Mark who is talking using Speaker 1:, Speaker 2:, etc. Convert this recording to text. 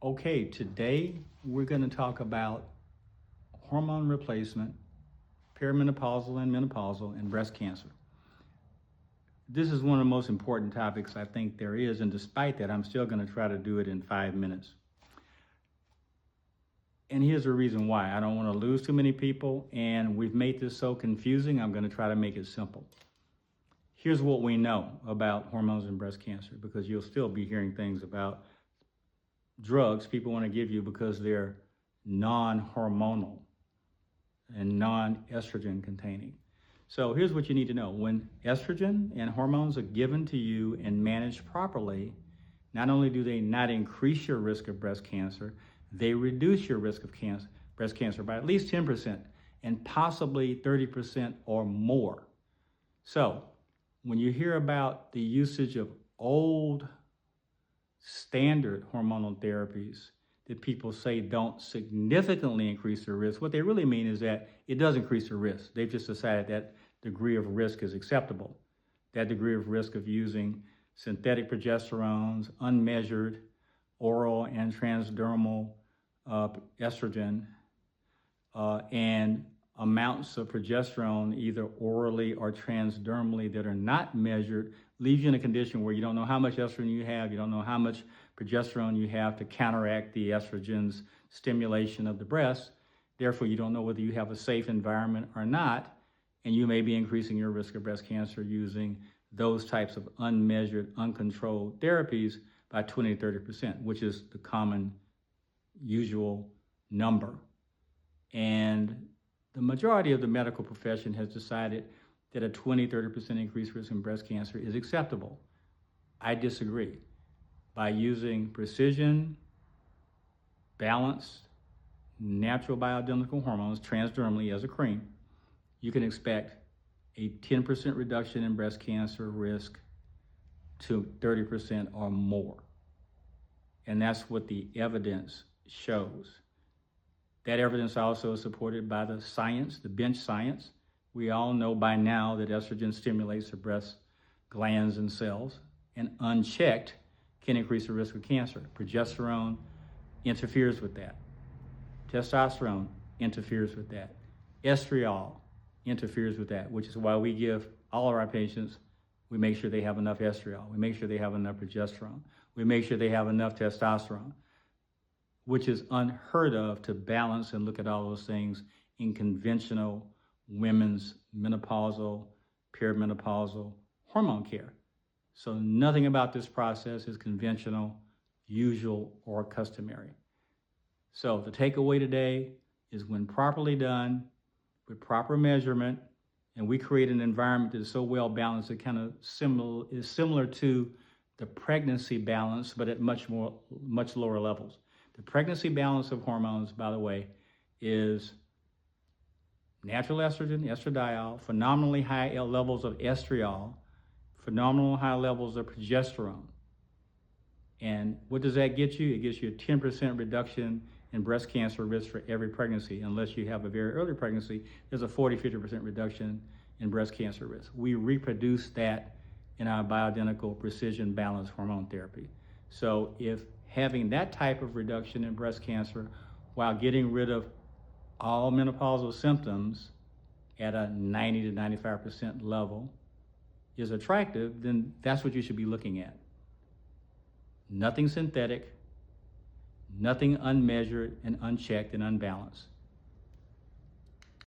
Speaker 1: Okay, today we're going to talk about hormone replacement, perimenopausal and menopausal, and breast cancer. This is one of the most important topics I think there is, and despite that, I'm still going to try to do it in 5 minutes. And here's the reason why. I don't want to lose too many people, and we've made this so confusing, I'm going to try to make it simple. Here's what we know about hormones and breast cancer, because you'll still be hearing things about drugs people want to give you because they're non-hormonal and non-estrogen containing. So here's what you need to know. When estrogen and hormones are given to you and managed properly, not only do they not increase your risk of breast cancer, they reduce your risk of breast cancer by at least 10% and possibly 30% or more. So when you hear about the usage of old standard hormonal therapies that people say don't significantly increase their risk, what they really mean is that it does increase the risk. They've just decided that degree of risk is acceptable. That degree of risk of using synthetic progesterones, unmeasured oral and transdermal estrogen, and amounts of progesterone either orally or transdermally that are not measured leaves you in a condition where you don't know how much estrogen you have, you don't know how much progesterone you have to counteract the estrogen's stimulation of the breast. Therefore, you don't know whether you have a safe environment or not, and you may be increasing your risk of breast cancer using those types of unmeasured, uncontrolled therapies by 20 to 30%, which is the common, usual number. And the majority of the medical profession has decided that a 20-30% increased risk in breast cancer is acceptable. I disagree. By using precision, balanced, natural bioidentical hormones transdermally as a cream, you can expect a 10% reduction in breast cancer risk to 30% or more. And that's what the evidence shows. That evidence also is supported by the science, the bench science. We all know by now that estrogen stimulates the breast glands and cells, and unchecked can increase the risk of cancer. Progesterone interferes with that. Testosterone interferes with that. Estriol interferes with that, which is why we give all of our patients, we make sure they have enough estriol. We make sure they have enough progesterone. We make sure they have enough testosterone, which is unheard of to balance and look at all those things in conventional women's menopausal, perimenopausal hormone care. So nothing about this process is conventional, usual, or customary. So the takeaway today is when properly done, with proper measurement, and we create an environment that is so well balanced, it kind of is similar to the pregnancy balance, but at much lower levels. The pregnancy balance of hormones, by the way, is natural estrogen, estradiol, phenomenally high levels of estriol, phenomenal high levels of progesterone. And what does that get you? It gets you a 10% reduction in breast cancer risk for every pregnancy. Unless you have a very early pregnancy, there's a 40-50% reduction in breast cancer risk. We reproduce that in our bioidentical precision balanced hormone therapy. So if having that type of reduction in breast cancer while getting rid of all menopausal symptoms at a 90 to 95% level is attractive, then that's what you should be looking at. Nothing synthetic, nothing unmeasured and unchecked and unbalanced.